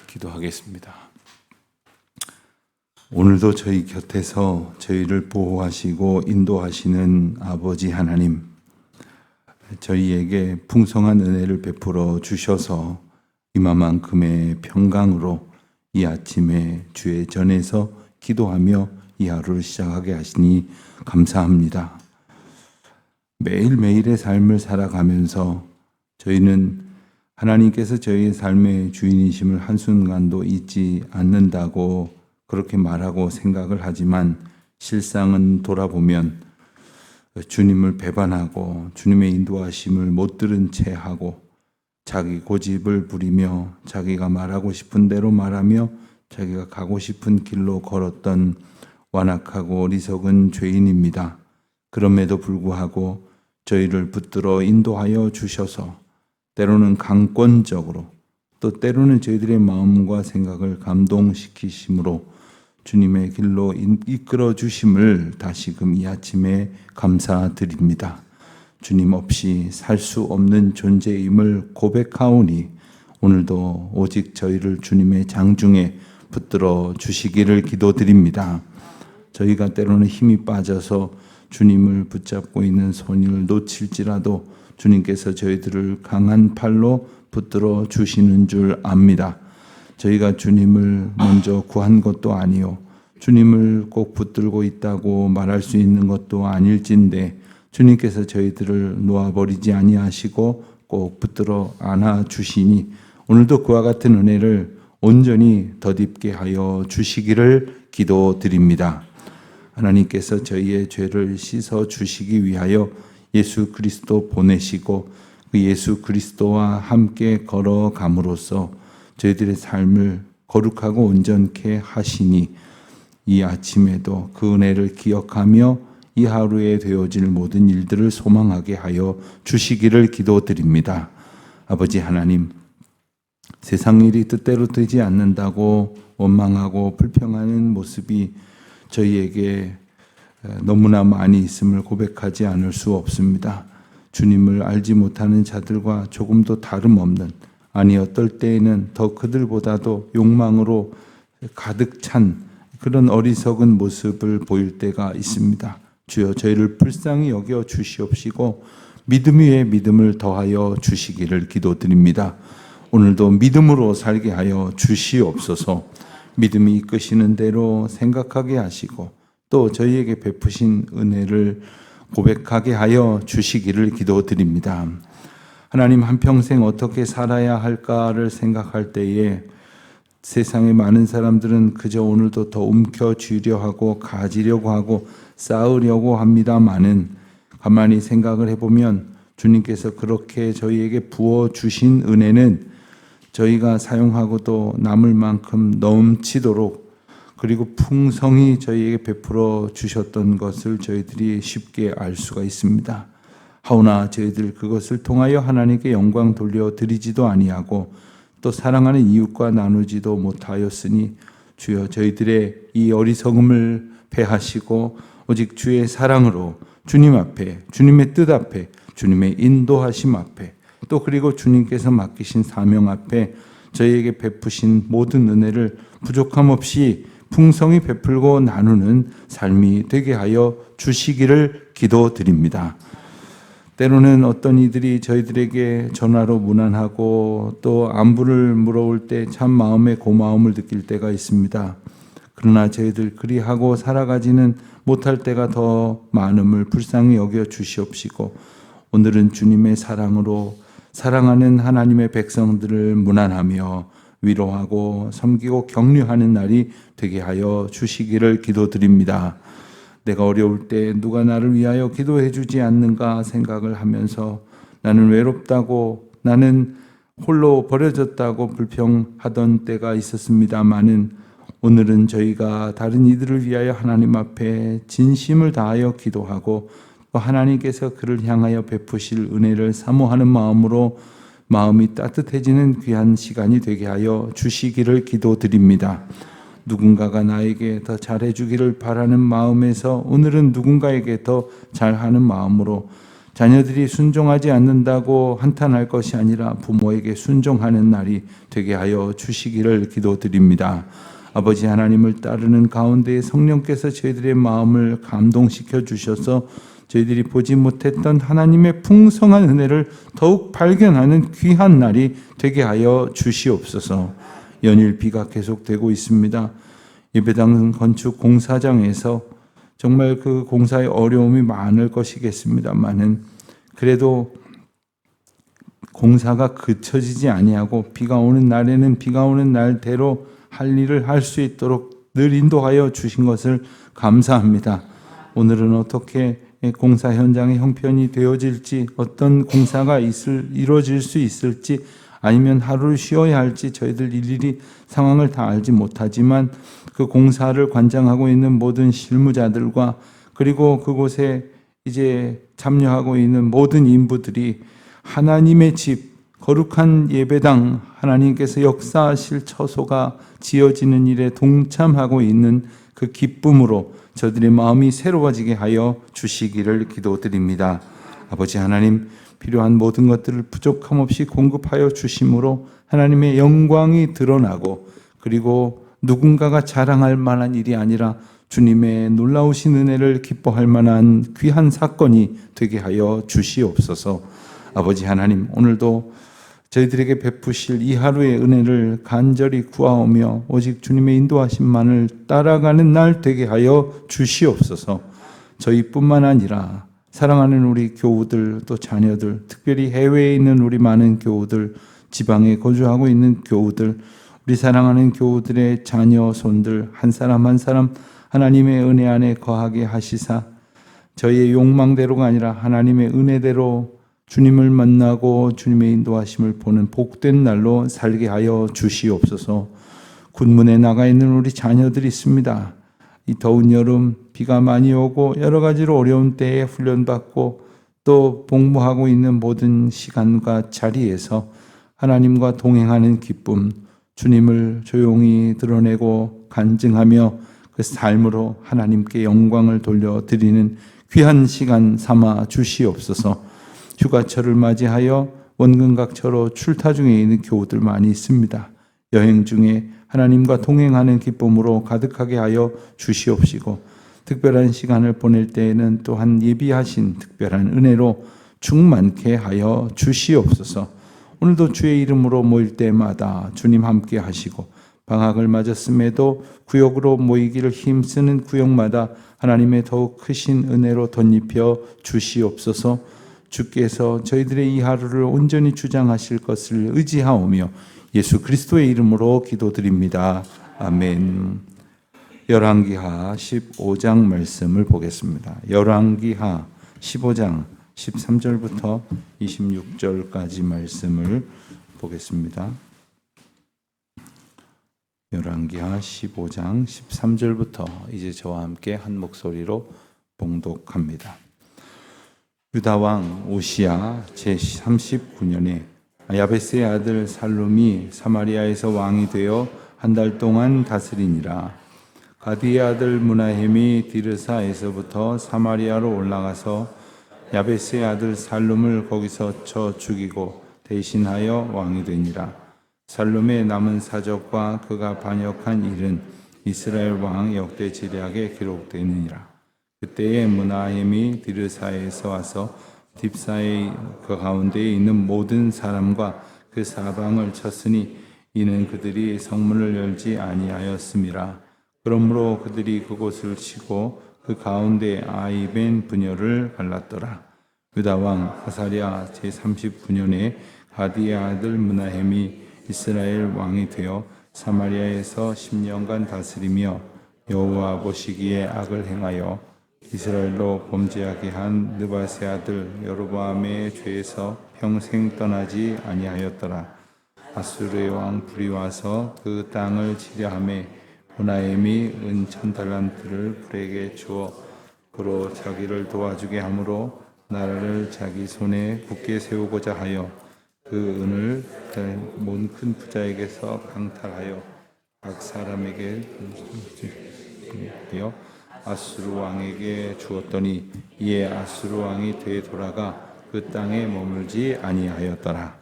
기도하겠습니다. 오늘도 저희 곁에서 저희를 보호하시고 인도하시는 아버지 하나님, 저희에게 풍성한 은혜를 베풀어 주셔서 이만큼의 평강으로 이 아침에 주의 전에서 기도하며 이 하루를 시작하게 하시니 감사합니다. 매일매일의 삶을 살아가면서 저희는 하나님께서 저희의 삶의 주인이심을 한순간도 잊지 않는다고 그렇게 말하고 생각을 하지만 실상은 돌아보면 주님을 배반하고 주님의 인도하심을 못 들은 채 하고 자기 고집을 부리며 자기가 말하고 싶은 대로 말하며 자기가 가고 싶은 길로 걸었던 완악하고 어리석은 죄인입니다. 그럼에도 불구하고 저희를 붙들어 인도하여 주셔서 때로는 강권적으로 또 때로는 저희들의 마음과 생각을 감동시키심으로 주님의 길로 이끌어 주심을 다시금 이 아침에 감사드립니다. 주님 없이 살 수 없는 존재임을 고백하오니 오늘도 오직 저희를 주님의 장중에 붙들어 주시기를 기도드립니다. 저희가 때로는 힘이 빠져서 주님을 붙잡고 있는 손을 놓칠지라도 주님께서 저희들을 강한 팔로 붙들어 주시는 줄 압니다. 저희가 주님을 먼저 구한 것도 아니요 주님을 꼭 붙들고 있다고 말할 수 있는 것도 아닐진데 주님께서 저희들을 놓아버리지 아니하시고 꼭 붙들어 안아 주시니 오늘도 그와 같은 은혜를 온전히 덧입게 하여 주시기를 기도드립니다. 하나님께서 저희의 죄를 씻어 주시기 위하여 예수 그리스도 보내시고 그 예수 그리스도와 함께 걸어감으로써 저희들의 삶을 거룩하고 온전케 하시니 이 아침에도 그 은혜를 기억하며 이 하루에 되어질 모든 일들을 소망하게 하여 주시기를 기도드립니다. 아버지 하나님, 세상 일이 뜻대로 되지 않는다고 원망하고 불평하는 모습이 저희에게 너무나 많이 있음을 고백하지 않을 수 없습니다. 주님을 알지 못하는 자들과 조금도 다름없는, 아니 어떨 때에는 더 그들보다도 욕망으로 가득 찬 그런 어리석은 모습을 보일 때가 있습니다. 주여 저희를 불쌍히 여겨 주시옵시고 믿음 위에 믿음을 더하여 주시기를 기도드립니다. 오늘도 믿음으로 살게 하여 주시옵소서. 믿음이 이끄시는 대로 생각하게 하시고 또 저희에게 베푸신 은혜를 고백하게 하여 주시기를 기도드립니다. 하나님, 한평생 어떻게 살아야 할까를 생각할 때에 세상의 많은 사람들은 그저 오늘도 더 움켜쥐려 하고 가지려고 하고 쌓으려고 합니다마는 가만히 생각을 해보면 주님께서 그렇게 저희에게 부어주신 은혜는 저희가 사용하고도 남을 만큼 넘치도록 그리고 풍성히 저희에게 베풀어 주셨던 것을 저희들이 쉽게 알 수가 있습니다. 하오나 저희들 그것을 통하여 하나님께 영광 돌려드리지도 아니하고 또 사랑하는 이웃과 나누지도 못하였으니 주여 저희들의 이 어리석음을 패하시고 오직 주의 사랑으로 주님 앞에, 주님의 뜻 앞에, 주님의 인도하심 앞에 또 그리고 주님께서 맡기신 사명 앞에 저희에게 베푸신 모든 은혜를 부족함 없이 풍성히 베풀고 나누는 삶이 되게 하여 주시기를 기도드립니다. 때로는 어떤 이들이 저희들에게 전화로 문안하고 또 안부를 물어올 때 참 마음의 고마움을 느낄 때가 있습니다. 그러나 저희들 그리하고 살아가지는 못할 때가 더 많음을 불쌍히 여겨 주시옵시고 오늘은 주님의 사랑으로 사랑하는 하나님의 백성들을 문안하며 위로하고 섬기고 격려하는 날이 되게 하여 주시기를 기도드립니다. 내가 어려울 때 누가 나를 위하여 기도해 주지 않는가 생각을 하면서 나는 외롭다고 나는 홀로 버려졌다고 불평하던 때가 있었습니다마는 오늘은 저희가 다른 이들을 위하여 하나님 앞에 진심을 다하여 기도하고 또 하나님께서 그를 향하여 베푸실 은혜를 사모하는 마음으로 마음이 따뜻해지는 귀한 시간이 되게 하여 주시기를 기도드립니다. 누군가가 나에게 더 잘해주기를 바라는 마음에서 오늘은 누군가에게 더 잘하는 마음으로 자녀들이 순종하지 않는다고 한탄할 것이 아니라 부모에게 순종하는 날이 되게 하여 주시기를 기도드립니다. 아버지 하나님을 따르는 가운데 성령께서 저희들의 마음을 감동시켜 주셔서 저희들이 보지 못했던 하나님의 풍성한 은혜를 더욱 발견하는 귀한 날이 되게 하여 주시옵소서. 연일 비가 계속되고 있습니다. 예배당 건축 공사장에서 정말 그 공사의 어려움이 많을 것이겠습니다만은 그래도 공사가 그쳐지지 아니하고 비가 오는 날에는 비가 오는 날대로 할 일을 할 수 있도록 늘 인도하여 주신 것을 감사합니다. 오늘은 어떻게 공사 현장의 형편이 되어질지, 어떤 공사가 이루어질 수 있을지, 아니면 하루를 쉬어야 할지 저희들 일일이 상황을 다 알지 못하지만 그 공사를 관장하고 있는 모든 실무자들과 그리고 그곳에 이제 참여하고 있는 모든 인부들이 하나님의 집, 거룩한 예배당, 하나님께서 역사하실 처소가 지어지는 일에 동참하고 있는 그 기쁨으로 저들의 마음이 새로워지게 하여 주시기를 기도드립니다. 아버지 하나님, 필요한 모든 것들을 부족함 없이 공급하여 주심으로 하나님의 영광이 드러나고 그리고 누군가가 자랑할 만한 일이 아니라 주님의 놀라우신 은혜를 기뻐할 만한 귀한 사건이 되게 하여 주시옵소서. 아버지 하나님, 오늘도 저희들에게 베푸실 이 하루의 은혜를 간절히 구하오며 오직 주님의 인도하심만을 따라가는 날 되게 하여 주시옵소서. 저희뿐만 아니라 사랑하는 우리 교우들, 또 자녀들, 특별히 해외에 있는 우리 많은 교우들, 지방에 거주하고 있는 교우들, 우리 사랑하는 교우들의 자녀, 손들 한 사람 한 사람 하나님의 은혜 안에 거하게 하시사 저희의 욕망대로가 아니라 하나님의 은혜대로 주님을 만나고 주님의 인도하심을 보는 복된 날로 살게 하여 주시옵소서. 군문에 나가 있는 우리 자녀들이 있습니다. 이 더운 여름 비가 많이 오고 여러 가지로 어려운 때에 훈련받고 또 복무하고 있는 모든 시간과 자리에서 하나님과 동행하는 기쁨, 주님을 조용히 드러내고 간증하며 그 삶으로 하나님께 영광을 돌려드리는 귀한 시간 삼아 주시옵소서. 휴가철을 맞이하여 원근각처로 출타 중에 있는 교우들 많이 있습니다. 여행 중에 하나님과 동행하는 기쁨으로 가득하게 하여 주시옵시고 특별한 시간을 보낼 때에는 또한 예비하신 특별한 은혜로 충만케 하여 주시옵소서. 오늘도 주의 이름으로 모일 때마다 주님 함께 하시고 방학을 맞았음에도 구역으로 모이기를 힘쓰는 구역마다 하나님의 더욱 크신 은혜로 덧입혀 주시옵소서. 주께서 저희들의 이 하루를 온전히 주장하실 것을 의지하오며 예수 그리스도의 이름으로 기도드립니다. 아멘. 열왕기하 15장 말씀을 보겠습니다. 열왕기하 15장 13절부터 26절까지 말씀을 보겠습니다. 열왕기하 15장 13절부터 이제 저와 함께 한 목소리로 봉독합니다. 유다왕 오시야 제39년에 야베스의 아들 살룸이 사마리아에서 왕이 되어 한 달 동안 다스리니라. 가디의 아들 므나헴이 디르사에서부터 사마리아로 올라가서 야베스의 아들 살룸을 거기서 쳐 죽이고 대신하여 왕이 되니라. 살룸의 남은 사적과 그가 반역한 일은 이스라엘 왕 역대 지략에 기록되느니라. 그때에 므나헴이 디르사에서 와서 딥사의 그 가운데에 있는 모든 사람과 그 사방을 쳤으니 이는 그들이 성문을 열지 아니하였음이라. 그러므로 그들이 그곳을 치고 그 가운데 아이벤 부녀를 갈랐더라. 유다 왕 아사랴 제39년에 가디의 아들 므나헴이 이스라엘 왕이 되어 사마리아에서 10년간 다스리며 여호와 보시기에 악을 행하여 이스라엘로 범죄하게 한 느바세 아들 여로보암의 죄에서 평생 떠나지 아니하였더라. 아수르의 왕 불이 와서 그 땅을 치려하매 므나헴이 은 1000달란트를 불에게 주어 그로 자기를 도와주게 하므로 나라를 자기 손에 굳게 세우고자 하여 그 은을 온 큰 부자에게서 강탈하여 각 사람에게 아수르 왕에게 주었더니 이에 아수르 왕이 되돌아가 그 땅에 머물지 아니하였더라.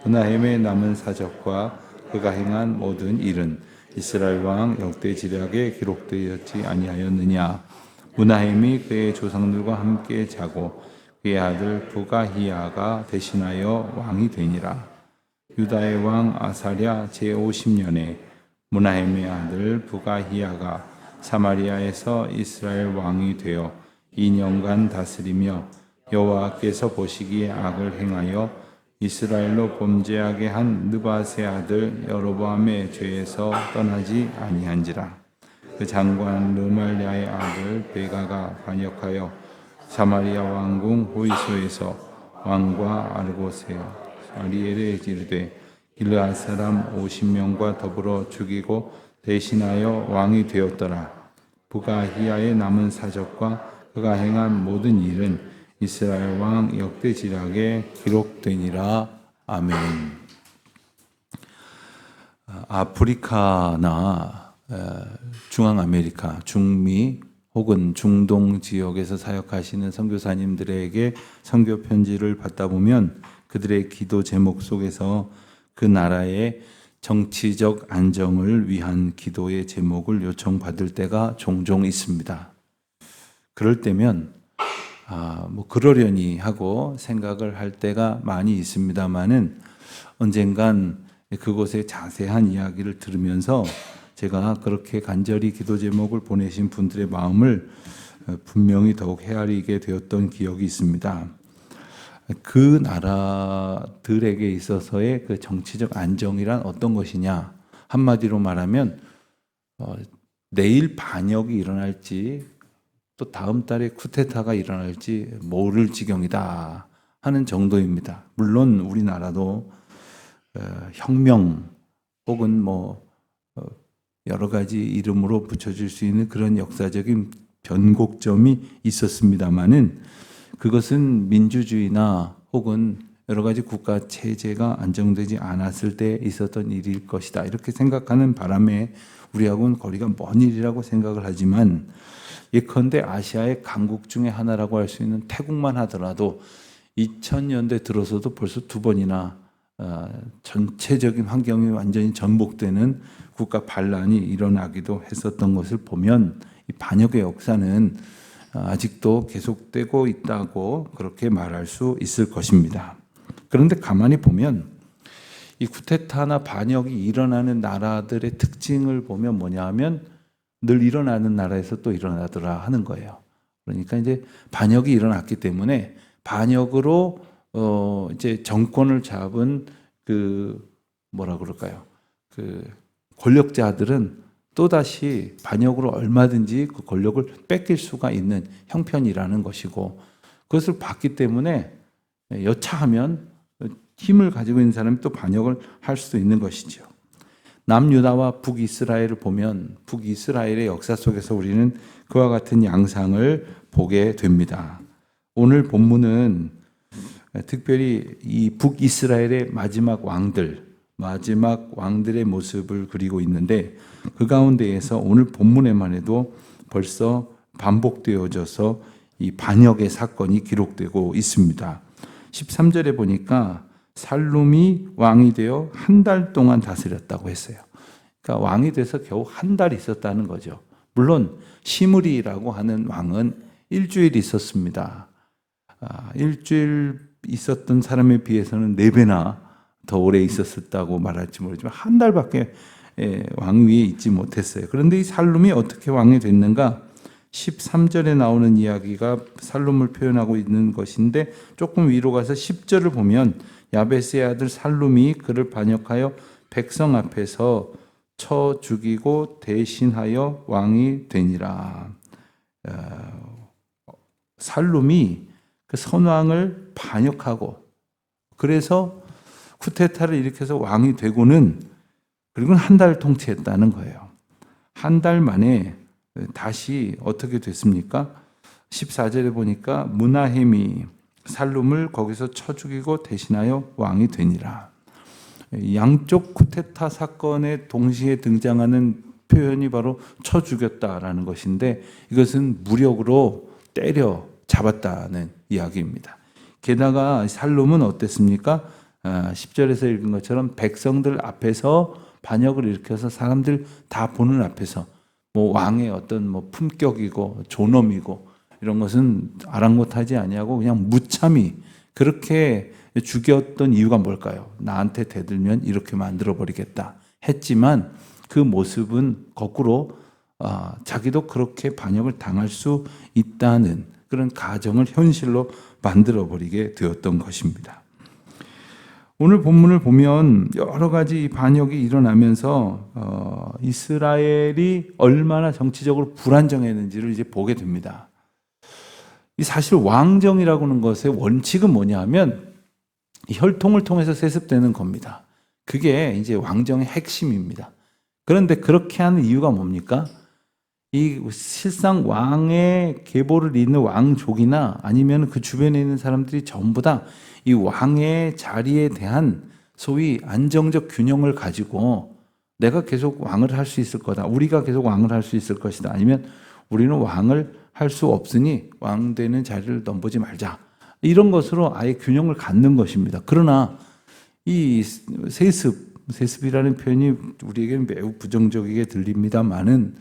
문하햄의 남은 사적과 그가 행한 모든 일은 이스라엘 왕 역대지략에 기록되었지 아니하였느냐. 문하햄이 그의 조상들과 함께 자고 그의 아들 부가히야가 대신하여 왕이 되니라. 유다의 왕 아사랴 제50년에 문하햄의 아들 부가히야가 사마리아에서 이스라엘 왕이 되어 2년간 다스리며 여호와께서 보시기에 악을 행하여 이스라엘로 범죄하게 한 느밧의 아들 여로보암의 죄에서 떠나지 아니한지라. 그 장관 르말랴의 아들 베가가 반역하여 사마리아 왕궁 호이소에서 왕과 아르고세 아리엘에 이르되 길르앗 사람 50명과 더불어 죽이고 대신하여 왕이 되었더라. 부가히야의 남은 사적과 그가 행한 모든 일은 이스라엘 왕 역대지략에 기록되니라. 아멘. 아프리카나 중앙아메리카, 중미 혹은 중동 지역에서 사역하시는 선교사님들에게 선교 편지를 받다 보면 그들의 기도 제목 속에서 그 나라의 정치적 안정을 위한 기도의 제목을 요청받을 때가 종종 있습니다. 그럴 때면 뭐 그러려니 하고 생각을 할 때가 많이 있습니다만은 언젠간 그곳의 자세한 이야기를 들으면서 제가 그렇게 간절히 기도 제목을 보내신 분들의 마음을 분명히 더욱 헤아리게 되었던 기억이 있습니다. 그 나라들에게 있어서의 그 정치적 안정이란 어떤 것이냐? 한마디로 말하면 내일 반역이 일어날지 또 다음 달에 쿠데타가 일어날지 모를 지경이다 하는 정도입니다. 물론 우리나라도 혁명 혹은 뭐 여러 가지 이름으로 붙여줄 수 있는 그런 역사적인 변곡점이 있었습니다마는 그것은 민주주의나 혹은 여러 가지 국가 체제가 안정되지 않았을 때 있었던 일일 것이다. 이렇게 생각하는 바람에 우리하고는 거리가 먼 일이라고 생각을 하지만 예컨대 아시아의 강국 중에 하나라고 할 수 있는 태국만 하더라도 2000년대 들어서도 벌써 2번이나 전체적인 환경이 완전히 전복되는 국가 반란이 일어나기도 했었던 것을 보면 이 반역의 역사는 아직도 계속되고 있다고 그렇게 말할 수 있을 것입니다. 그런데 가만히 보면 이 쿠데타나 반역이 일어나는 나라들의 특징을 보면 뭐냐 하면 늘 일어나는 나라에서 또 일어나더라 하는 거예요. 그러니까 이제 반역이 일어났기 때문에 반역으로 이제 정권을 잡은 그 뭐라 그럴까요? 그 권력자들은 또다시 반역으로 얼마든지 그 권력을 뺏길 수가 있는 형편이라는 것이고 그것을 봤기 때문에 여차하면 힘을 가지고 있는 사람이 또 반역을 할 수도 있는 것이죠. 남유다와 북이스라엘을 보면 북이스라엘의 역사 속에서 우리는 그와 같은 양상을 보게 됩니다. 오늘 본문은 특별히 이 북이스라엘의 마지막 왕들의 모습을 그리고 있는데 그 가운데에서 오늘 본문에만 해도 벌써 반복되어져서 이 반역의 사건이 기록되고 있습니다. 13절에 보니까 살룸이 왕이 되어 1달 동안 다스렸다고 했어요. 그러니까 왕이 돼서 겨우 1달 있었다는 거죠. 물론 시므리라고 하는 왕은 일주일 있었습니다. 일주일 있었던 사람에 비해서는 4배나 더 오래 있었다고 말할지 모르지만 1달밖에 왕 위에 있지 못했어요. 그런데 이 살룸이 어떻게 왕이 됐는가? 13절에 나오는 이야기가 살룸을 표현하고 있는 것인데 조금 위로 가서 10절을 보면 야베스의 아들 살룸이 그를 반역하여 백성 앞에서 쳐 죽이고 대신하여 왕이 되니라. 살룸이 그 선왕을 반역하고 그래서 쿠데타를 일으켜서 왕이 되고는 그리고 1달 통치했다는 거예요. 1달 만에 다시 어떻게 됐습니까? 14절에 보니까 문하햄이 살룸을 거기서 쳐 죽이고 대신하여 왕이 되니라. 양쪽 쿠데타 사건에 동시에 등장하는 표현이 바로 쳐 죽였다라는 것인데 이것은 무력으로 때려 잡았다는 이야기입니다. 게다가 살롬은 어땠습니까? 10절에서 읽은 것처럼 백성들 앞에서 반역을 일으켜서 사람들 다 보는 앞에서 뭐 왕의 어떤 뭐 품격이고 존엄이고 이런 것은 아랑곳하지 아니하고 그냥 무참히 그렇게 죽였던 이유가 뭘까요? 나한테 대들면 이렇게 만들어버리겠다 했지만 그 모습은 거꾸로 자기도 그렇게 반역을 당할 수 있다는 그런 가정을 현실로 만들어버리게 되었던 것입니다. 오늘 본문을 보면 여러 가지 반역이 일어나면서 이스라엘이 얼마나 정치적으로 불안정했는지를 이제 보게 됩니다. 이 사실 왕정이라고 하는 것의 원칙은 뭐냐 하면 혈통을 통해서 세습되는 겁니다. 그게 이제 왕정의 핵심입니다. 그런데 그렇게 하는 이유가 뭡니까? 이 실상 왕의 계보를 잇는 왕족이나 아니면 그 주변에 있는 사람들이 전부 다 이 왕의 자리에 대한 소위 안정적 균형을 가지고 내가 계속 왕을 할 수 있을 거다. 우리가 계속 왕을 할 수 있을 것이다. 아니면 우리는 왕을 할 수 없으니 왕 되는 자리를 넘보지 말자. 이런 것으로 아예 균형을 갖는 것입니다. 그러나 이 세습이라는 표현이 우리에게는 매우 부정적이게 들립니다만은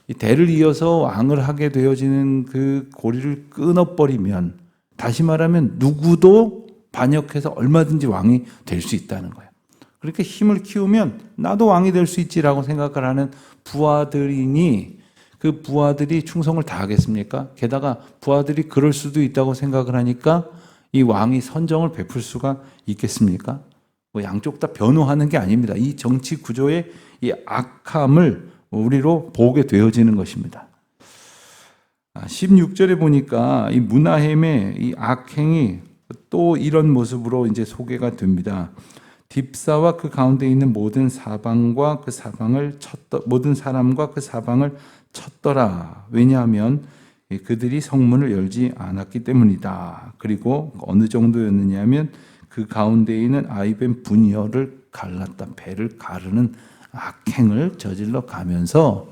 이 대를 이어서 왕을 하게 되어지는 그 고리를 끊어버리면 다시 말하면 누구도 반역해서 얼마든지 왕이 될 수 있다는 거예요. 그렇게 힘을 키우면 나도 왕이 될 수 있지라고 생각을 하는 부하들이니 그 부하들이 충성을 다하겠습니까? 게다가 부하들이 그럴 수도 있다고 생각을 하니까 이 왕이 선정을 베풀 수가 있겠습니까? 뭐 양쪽 다 변호하는 게 아닙니다. 이 정치 구조의 이 악함을 우리로 보게 되어지는 것입니다. 16절에 보니까 이 무나헴의 이 악행이 또 이런 모습으로 이제 소개가 됩니다. 딥사와 그 가운데 있는 모든 사방과 그 사방을 모든 사람과 그 사방을 쳤더라. 왜냐하면 그들이 성문을 열지 않았기 때문이다. 그리고 어느 정도였느냐면 그 가운데 있는 아이벤 분이어를 갈랐다. 배를 가르는 악행을 저질러 가면서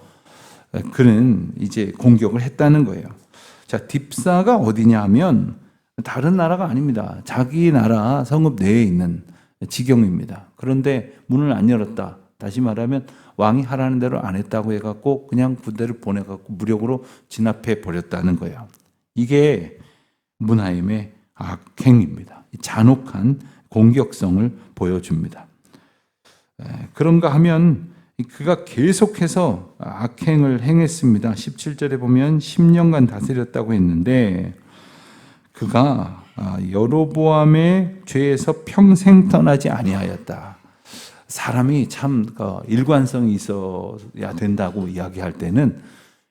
그는 이제 공격을 했다는 거예요. 자, 딥사가 어디냐 하면 다른 나라가 아닙니다. 자기 나라 성읍 내에 있는 지경입니다. 그런데 문을 안 열었다. 다시 말하면 왕이 하라는 대로 안 했다고 해갖고 그냥 군대를 보내갖고 무력으로 진압해 버렸다는 거예요. 이게 무나임의 악행입니다. 잔혹한 공격성을 보여줍니다. 그런가 하면 그가 계속해서 악행을 행했습니다. 17절에 보면 10년간 다스렸다고 했는데 그가 여로보암의 죄에서 평생 떠나지 아니하였다. 사람이 참 일관성이 있어야 된다고 이야기할 때는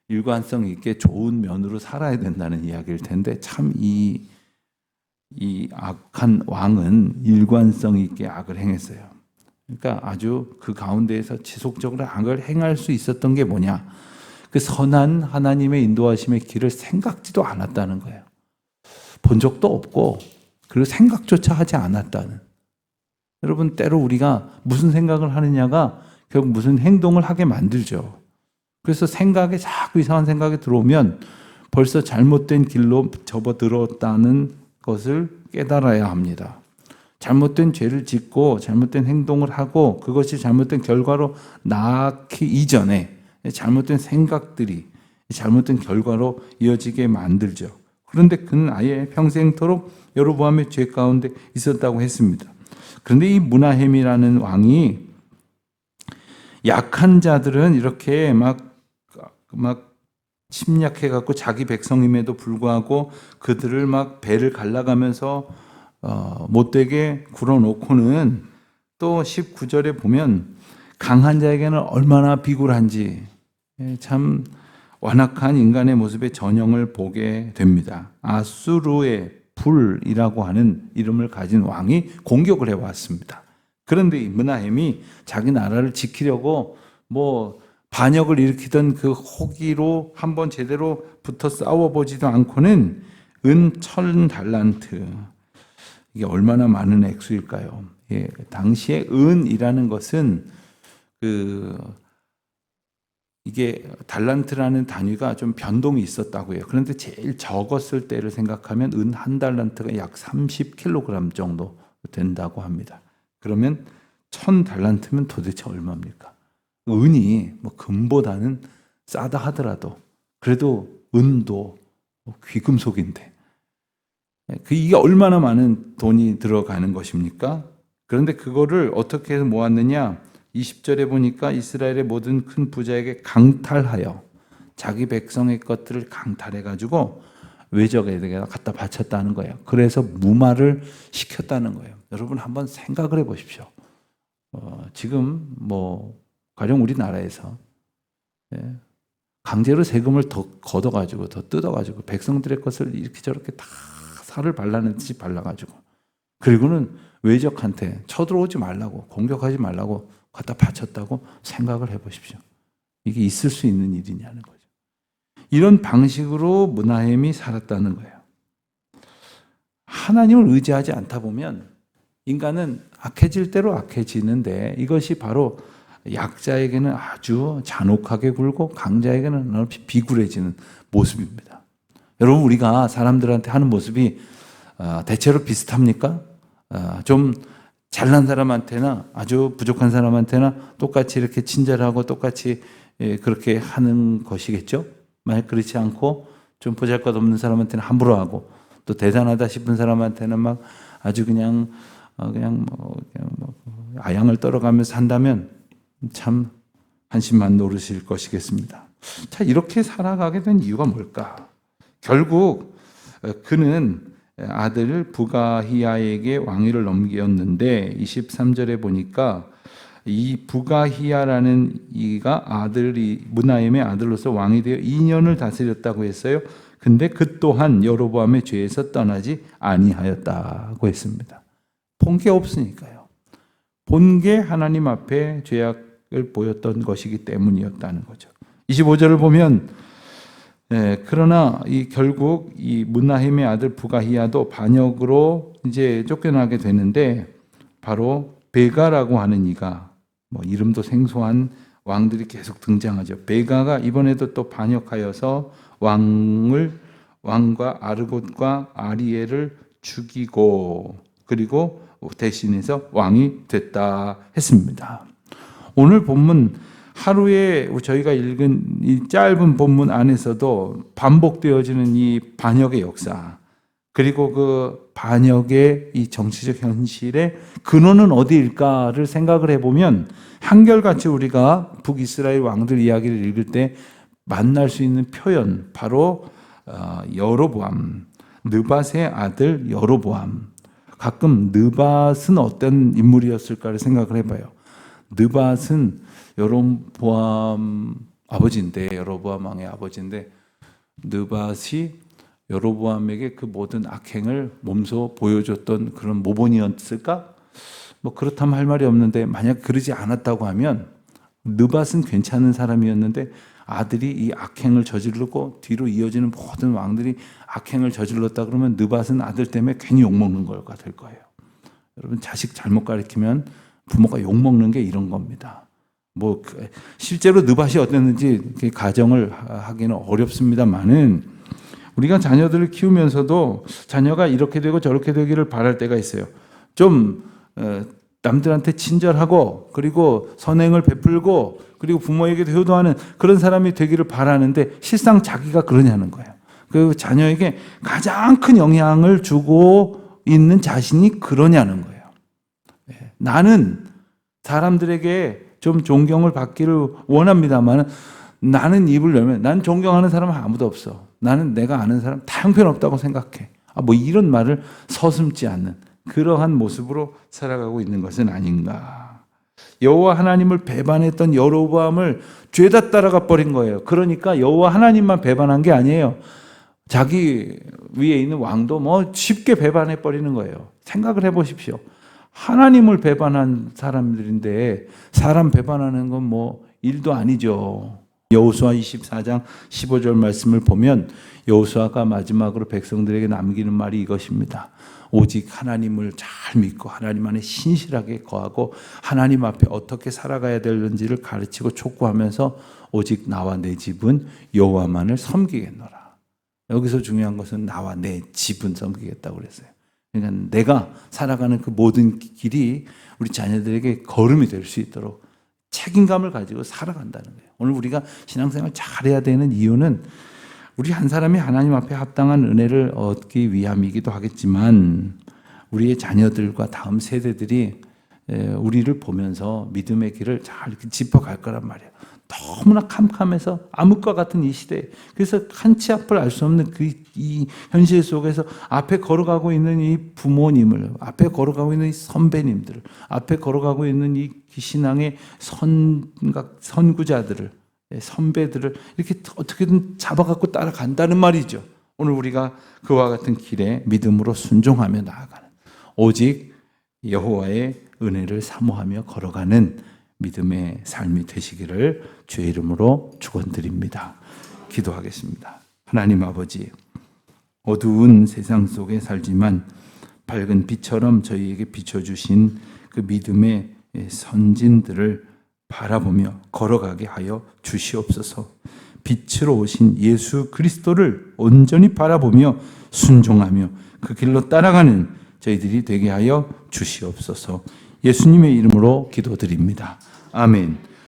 일관성 있게 좋은 면으로 살아야 된다는 이야기일 텐데 참 이 악한 왕은 일관성 있게 악을 행했어요. 그러니까 아주 그 가운데에서 지속적으로 악을 행할 수 있었던 게 뭐냐? 그 선한 하나님의 인도하심의 길을 생각지도 않았다는 거예요. 본 적도 없고 그리고 생각조차 하지 않았다는. 여러분 때로 우리가 무슨 생각을 하느냐가 결국 무슨 행동을 하게 만들죠. 그래서 생각에 자꾸 이상한 생각이 들어오면 벌써 잘못된 길로 접어들었다는 것을 깨달아야 합니다. 잘못된 죄를 짓고 잘못된 행동을 하고 그것이 잘못된 결과로 낳기 이전에 잘못된 생각들이 잘못된 결과로 이어지게 만들죠. 그런데 그는 아예 평생토록 여로보암의 죄 가운데 있었다고 했습니다. 그런데 이 무나헴이라는 왕이 약한 자들은 이렇게 막 침략해갖고 자기 백성임에도 불구하고 그들을 막 배를 갈라가면서 못되게 굴어놓고는 또 19절에 보면 강한 자에게는 얼마나 비굴한지 참 완악한 인간의 모습의 전형을 보게 됩니다. 아수르의 불이라고 하는 이름을 가진 왕이 공격을 해왔습니다. 그런데 이 무나헴이 자기 나라를 지키려고 뭐 반역을 일으키던 그 호기로 한번 제대로 붙어 싸워보지도 않고는 은 1000달란트, 이게 얼마나 많은 액수일까요? 예, 당시에 은이라는 것은 그 이게 달란트라는 단위가 좀 변동이 있었다고 해요. 그런데 제일 적었을 때를 생각하면 은 한 달란트가 약 30kg 정도 된다고 합니다. 그러면 1000달란트면 도대체 얼마입니까? 은이 뭐 금보다는 싸다 하더라도 그래도 은도 귀금속인데 이게 얼마나 많은 돈이 들어가는 것입니까? 그런데 그거를 어떻게 해서 모았느냐? 20절에 보니까 이스라엘의 모든 큰 부자에게 강탈하여 자기 백성의 것들을 강탈해가지고 외적에게 갖다 바쳤다는 거예요. 그래서 무마를 시켰다는 거예요. 여러분 한번 생각을 해보십시오. 지금 뭐 가령 우리나라에서 강제로 세금을 더 걷어가지고 더 뜯어가지고 백성들의 것을 이렇게 저렇게 다 살을 발라내듯이 발라가지고 그리고는 외적한테 쳐들어오지 말라고 공격하지 말라고 갖다 바쳤다고 생각을 해보십시오. 이게 있을 수 있는 일이냐는 거죠. 이런 방식으로 므나헴이 살았다는 거예요. 하나님을 의지하지 않다 보면 인간은 악해질 대로 악해지는데 이것이 바로 약자에게는 아주 잔혹하게 굴고 강자에게는 넓이 비굴해지는 모습입니다. 여러분 우리가 사람들한테 하는 모습이 대체로 비슷합니까? 좀 잘난 사람한테나 아주 부족한 사람한테나 똑같이 이렇게 친절하고 똑같이 그렇게 하는 것이겠죠? 만약 그렇지 않고 좀 보잘것없는 사람한테는 함부로 하고 또 대단하다 싶은 사람한테는 막 아주 그냥 아양을 떨어가면서 한다면 참 한심만 노릇일 것이겠습니다. 자, 이렇게 살아가게 된 이유가 뭘까? 결국 그는 아들 부가히야에게 왕위를 넘겼는데 23절에 보니까 이 부가히야라는 이가 아들이 므나헴의 아들로서 왕이 되어 2년을 다스렸다고 했어요. 근데 그 또한 여로보암의 죄에서 떠나지 아니하였다고 했습니다. 본 게 없으니까요. 본 게 하나님 앞에 죄악을 보였던 것이기 때문이었다는 거죠. 25절을 보면 그러나 결국 이 므나헴의 아들 부가히야도 반역으로 이제 쫓겨나게 되는데 바로 베가라고 하는 이가 뭐 이름도 생소한 왕들이 계속 등장하죠. 베가가 이번에도 또 반역하여서 왕과 아르곳과 아리엘을 죽이고 그리고 대신해서 왕이 됐다 했습니다. 오늘 본문 하루에 저희가 읽은 이 짧은 본문 안에서도 반복되어지는 이 반역의 역사 그리고 그 반역의 이 정치적 현실의 근원은 어디일까를 생각을 해보면 한결같이 우리가 북이스라엘 왕들 이야기를 읽을 때 만날 수 있는 표현 바로 여로보암, 느밧의 아들 여로보암. 가끔 느밧은 어떤 인물이었을까를 생각을 해봐요. 느밧은 여로보암 아버지인데 여로보암 왕의 아버지인데 느밧이 여로보암에게 그 모든 악행을 몸소 보여줬던 그런 모본이었을까? 뭐 그렇다면 할 말이 없는데 만약 그러지 않았다고 하면 느밧은 괜찮은 사람이었는데 아들이 이 악행을 저지르고 뒤로 이어지는 모든 왕들이 악행을 저질렀다 그러면 느밧은 아들 때문에 괜히 욕먹는 거가 될 거예요. 여러분 자식 잘못 가르치면 부모가 욕먹는 게 이런 겁니다. 뭐 실제로 느밧이 어땠는지 가정을 하기는 어렵습니다만은 우리가 자녀들을 키우면서도 자녀가 이렇게 되고 저렇게 되기를 바랄 때가 있어요. 좀 남들한테 친절하고 그리고 선행을 베풀고 그리고 부모에게도 효도하는 그런 사람이 되기를 바라는데 실상 자기가 그러냐는 거예요. 그 자녀에게 가장 큰 영향을 주고 있는 자신이 그러냐는 거예요. 나는 사람들에게 좀 존경을 받기를 원합니다만 나는 입을 열면 난 존경하는 사람은 아무도 없어. 나는 내가 아는 사람 다 형편없다고 생각해. 뭐 이런 말을 서슴지 않는 그러한 모습으로 살아가고 있는 것은 아닌가. 여호와 하나님을 배반했던 여로보암을 죄다 따라가 버린 거예요. 그러니까 여호와 하나님만 배반한 게 아니에요. 자기 위에 있는 왕도 뭐 쉽게 배반해 버리는 거예요. 생각을 해보십시오. 하나님을 배반한 사람들인데 사람 배반하는 건 뭐 일도 아니죠. 여호수아 24장 15절 말씀을 보면 여호수아가 마지막으로 백성들에게 남기는 말이 이것입니다. 오직 하나님을 잘 믿고 하나님 안에 신실하게 거하고 하나님 앞에 어떻게 살아가야 되는지를 가르치고 촉구하면서 오직 나와 내 집은 여호와만을 섬기겠노라. 여기서 중요한 것은 나와 내 집은 섬기겠다고 그랬어요. 그러니까 내가 살아가는 그 모든 길이 우리 자녀들에게 걸음이 될 수 있도록 책임감을 가지고 살아간다는 거예요. 오늘 우리가 신앙생활 잘해야 되는 이유는 우리 한 사람이 하나님 앞에 합당한 은혜를 얻기 위함이기도 하겠지만 우리의 자녀들과 다음 세대들이 우리를 보면서 믿음의 길을 잘 이렇게 짚어갈 거란 말이에요. 너무나 캄캄해서 암흑과 같은 이 시대에, 그래서 한치 앞을 알 수 없는 이 현실 속에서 앞에 걸어가고 있는 이 부모님을, 앞에 걸어가고 있는 이 선배님들을, 앞에 걸어가고 있는 이 신앙의 선구자들을, 선배들을 이렇게 어떻게든 잡아갖고 따라간다는 말이죠. 오늘 우리가 그와 같은 길에 믿음으로 순종하며 나아가는, 오직 여호와의 은혜를 사모하며 걸어가는 믿음의 삶이 되시기를 주의 이름으로 축원드립니다. 기도하겠습니다. 하나님 아버지, 어두운 세상 속에 살지만 밝은 빛처럼 저희에게 비춰주신 그 믿음의 선진들을 바라보며 걸어가게 하여 주시옵소서. 빛으로 오신 예수 그리스도를 온전히 바라보며 순종하며 그 길로 따라가는 저희들이 되게 하여 주시옵소서. 예수님의 이름으로 기도드립니다. 아멘.